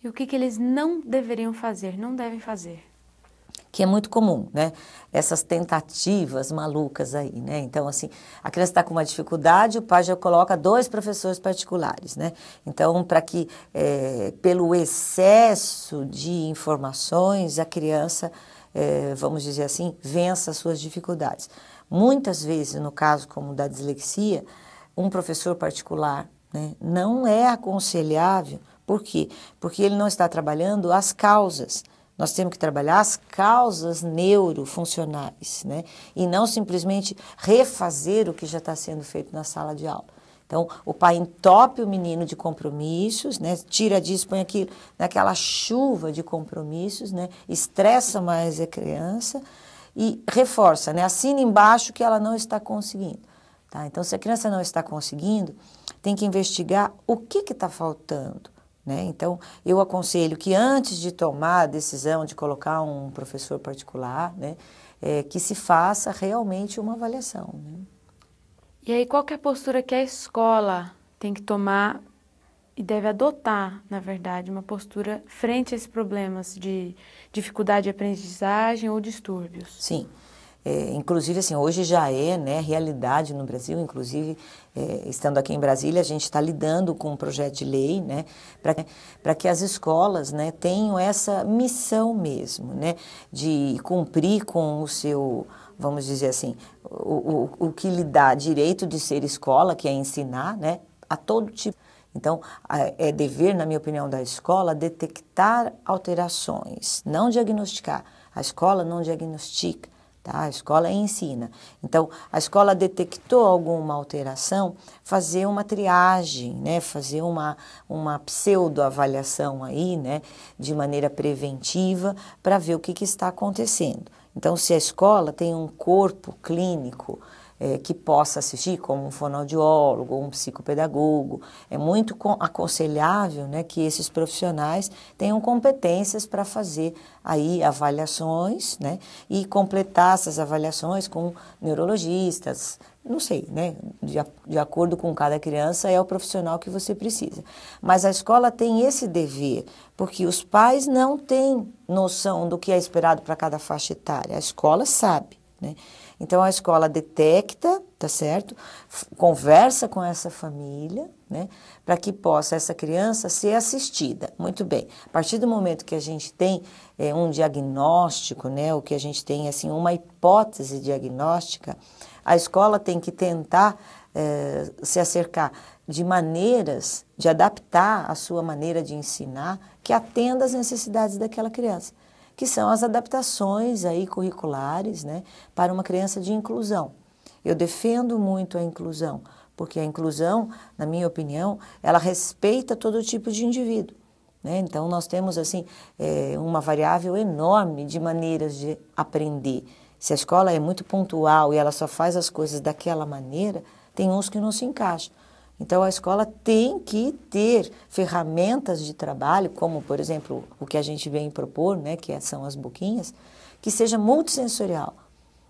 E o que eles não deveriam fazer, não devem fazer? Que é muito comum, né? Essas tentativas malucas aí, né? Então, assim, a criança está com uma dificuldade, o pai já coloca 2 professores particulares, né? Então, para que, pelo excesso de informações, a criança, vamos dizer assim, vença as suas dificuldades. Muitas vezes, no caso como da dislexia, um professor particular, né, não é aconselhável. Por quê? Porque ele não está trabalhando as causas. Nós temos que trabalhar as causas neurofuncionais, né? E não simplesmente refazer o que já está sendo feito na sala de aula. Então, o pai entope o menino de compromissos, né? Tira disso, põe aquilo, naquela chuva de compromissos, né? Estressa mais a criança e reforça, né? Assina embaixo que ela não está conseguindo. Tá? Então, se a criança não está conseguindo, tem que investigar o que está faltando. Né? Então, eu aconselho que antes de tomar a decisão de colocar um professor particular, né, que se faça realmente uma avaliação. Né? E aí, qual que é a postura que a escola tem que tomar e deve adotar, na verdade, uma postura frente a esses problemas de dificuldade de aprendizagem ou distúrbios? Sim. Inclusive, assim, hoje já é, né, realidade no Brasil, inclusive, estando aqui em Brasília, a gente está lidando com um projeto de lei, né, para que as escolas, né, tenham essa missão mesmo, né, de cumprir com o seu, vamos dizer assim, o que lhe dá direito de ser escola, que é ensinar, né, a todo tipo. Então, é dever, na minha opinião, da escola detectar alterações, não diagnosticar. A escola não diagnostica. Tá? A escola ensina. Então, a escola detectou alguma alteração, fazer uma triagem, né? Fazer uma pseudoavaliação aí, né? De maneira preventiva, para ver o que está acontecendo. Então, se a escola tem um corpo clínico que possa assistir, como um fonoaudiólogo ou um psicopedagogo, é muito aconselhável, né, que esses profissionais tenham competências para fazer aí avaliações, né, e completar essas avaliações com neurologistas, não sei, né, de acordo com cada criança é o profissional que você precisa. Mas a escola tem esse dever, porque os pais não têm noção do que é esperado para cada faixa etária, a escola sabe, né. Então, a escola detecta, tá certo? Conversa com essa família, né? Para que possa essa criança ser assistida. Muito bem. A partir do momento que a gente tem um diagnóstico, né? O que a gente tem, assim, uma hipótese diagnóstica, a escola tem que tentar se acercar de maneiras de adaptar a sua maneira de ensinar que atenda às necessidades daquela criança, que são as adaptações aí curriculares, né, para uma criança de inclusão. Eu defendo muito a inclusão, porque a inclusão, na minha opinião, ela respeita todo tipo de indivíduo. Né? Então, nós temos, assim, uma variável enorme de maneiras de aprender. Se a escola é muito pontual e ela só faz as coisas daquela maneira, tem uns que não se encaixam. Então, a escola tem que ter ferramentas de trabalho, como, por exemplo, o que a gente vem propor, né, que são as boquinhas, que seja multissensorial,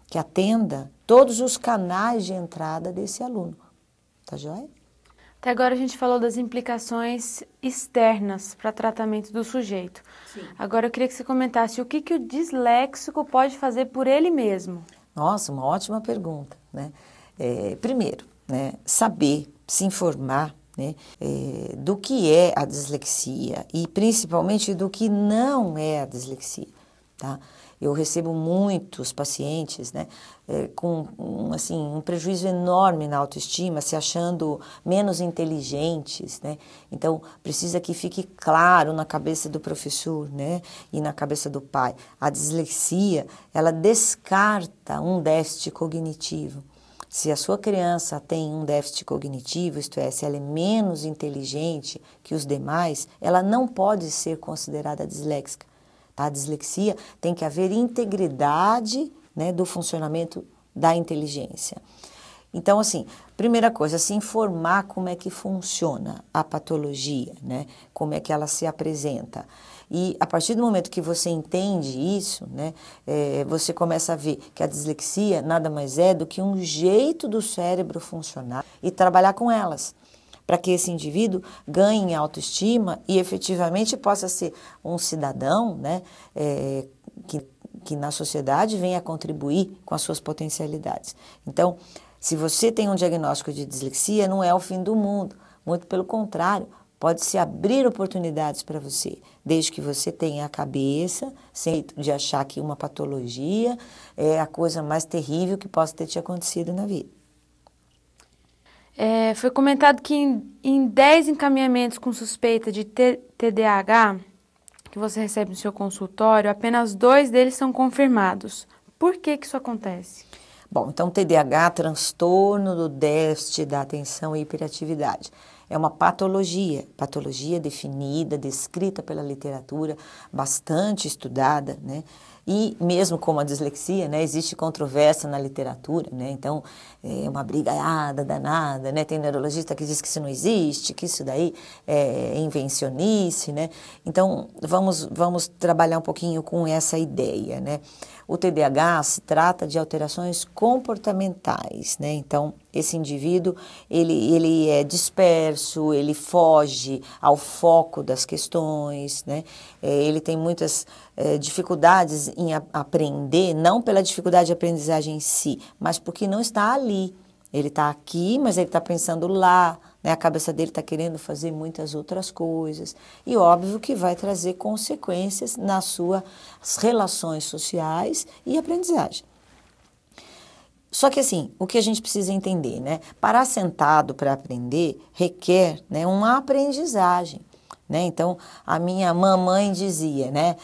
que atenda todos os canais de entrada desse aluno. Tá joia? Até agora a gente falou das implicações externas para tratamento do sujeito. Sim. Agora eu queria que você comentasse o que o disléxico pode fazer por ele mesmo. Nossa, uma ótima pergunta, né? Primeiro, né, saber, se informar, né, do que é a dislexia e principalmente do que não é a dislexia, tá? Eu recebo muitos pacientes, né, com assim, um prejuízo enorme na autoestima, se achando menos inteligentes, né? Então, precisa que fique claro na cabeça do professor, né, e na cabeça do pai. A dislexia, ela descarta um déficit cognitivo. Se a sua criança tem um déficit cognitivo, isto é, se ela é menos inteligente que os demais, ela não pode ser considerada disléxica. Tá? A dislexia tem que haver integridade, né, do funcionamento da inteligência. Então, assim, primeira coisa, se informar como é que funciona a patologia, né, como é que ela se apresenta. E a partir do momento que você entende isso, né, você começa a ver que a dislexia nada mais é do que um jeito do cérebro funcionar e trabalhar com elas. para que esse indivíduo ganhe autoestima e efetivamente possa ser um cidadão, né, que na sociedade venha a contribuir com as suas potencialidades. Então, se você tem um diagnóstico de dislexia, não é o fim do mundo, muito pelo contrário, pode se abrir oportunidades para você, desde que você tenha a cabeça, sem de achar que uma patologia é a coisa mais terrível que possa ter te acontecido na vida. Foi comentado que em 10 encaminhamentos com suspeita de TDAH que você recebe no seu consultório, apenas 2 deles são confirmados. Por que isso acontece? Bom, então TDAH, transtorno do déficit da atenção e hiperatividade. É uma patologia definida, descrita pela literatura, bastante estudada, né? E mesmo como a dislexia, né, existe controvérsia na literatura, né? Então é uma brigaiada danada, né? Tem neurologista que diz que isso não existe, que isso daí é invencionice, né? Então vamos trabalhar um pouquinho com essa ideia, né? O TDAH se trata de alterações comportamentais, né? Então, esse indivíduo, ele é disperso, ele foge ao foco das questões, né? Ele tem muitas dificuldades em aprender, não pela dificuldade de aprendizagem em si, mas porque não está ali. Ele está aqui, mas ele está pensando lá, né? A cabeça dele está querendo fazer muitas outras coisas. E óbvio que vai trazer consequências nas suas relações sociais e aprendizagem. Só que assim, o que a gente precisa entender, né? Parar sentado para aprender requer, né, uma aprendizagem, né? Então, a minha mamãe dizia, né?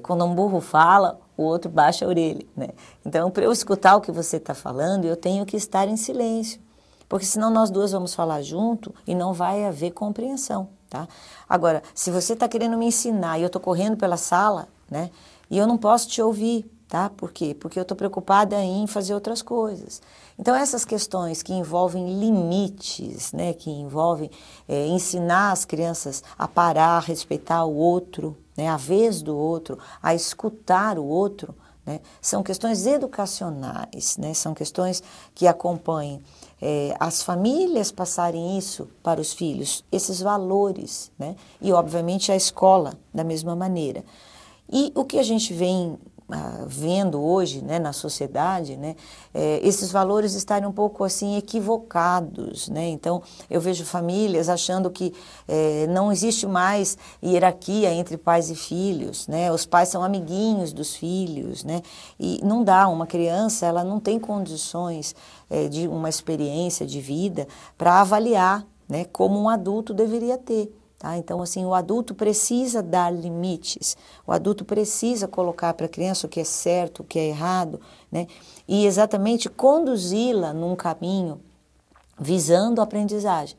Quando um burro fala, o outro baixa a orelha, né? Então, para eu escutar o que você está falando, eu tenho que estar em silêncio, porque senão nós duas vamos falar junto e não vai haver compreensão, tá? Agora, se você está querendo me ensinar e eu estou correndo pela sala, né? E eu não posso te ouvir, tá? Por quê? Porque eu estou preocupada em fazer outras coisas. Então, essas questões que envolvem limites, né? Que envolvem ensinar as crianças a parar, a respeitar o outro, né? A vez do outro, a escutar o outro, né? São questões educacionais, né? São questões que acompanham as famílias passarem isso para os filhos, esses valores, né? E, obviamente, a escola da mesma maneira. E o que a gente vem vendo hoje, né, na sociedade, né, esses valores estarem um pouco assim equivocados, né? Então eu vejo famílias achando que não existe mais hierarquia entre pais e filhos, né? Os pais são amiguinhos dos filhos, né? E não dá, uma criança ela não tem condições de uma experiência de vida para avaliar, né, como um adulto deveria ter. Tá? Então, assim, o adulto precisa dar limites, o adulto precisa colocar para a criança o que é certo, o que é errado, né? E exatamente conduzi-la num caminho visando a aprendizagem.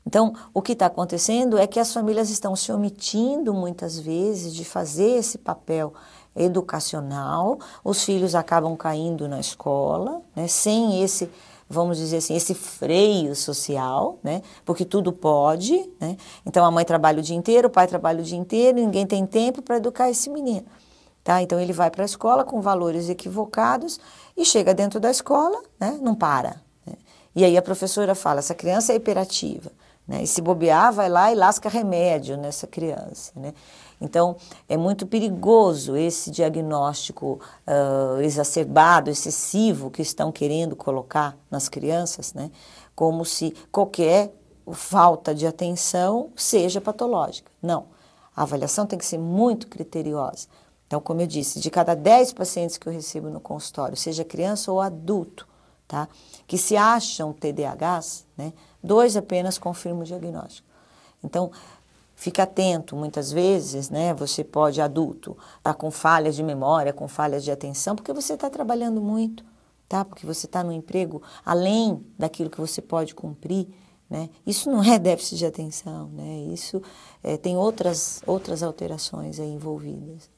Então, o que está acontecendo é que as famílias estão se omitindo muitas vezes de fazer esse papel educacional, os filhos acabam caindo na escola, né, sem esse, vamos dizer assim, esse freio social, né? Porque tudo pode, né? Então a mãe trabalha o dia inteiro, o pai trabalha o dia inteiro, ninguém tem tempo para educar esse menino, tá? Então ele vai para a escola com valores equivocados e chega dentro da escola, né? Não para, né? E aí a professora fala, essa criança é hiperativa, né? E se bobear, vai lá e lasca remédio nessa criança, né? Então, é muito perigoso esse diagnóstico exacerbado, excessivo que estão querendo colocar nas crianças, né? Como se qualquer falta de atenção seja patológica. Não, a avaliação tem que ser muito criteriosa. Então, como eu disse, de cada 10 pacientes que eu recebo no consultório, seja criança ou adulto, tá? Que se acham TDAHs, né? 2 apenas confirmam o diagnóstico. Então, fica atento, muitas vezes, né, você pode, adulto, estar com falhas de memória, com falhas de atenção, porque você está trabalhando muito, tá? Porque você está no emprego além daquilo que você pode cumprir, né? Isso não é déficit de atenção, né? Isso tem outras alterações aí envolvidas.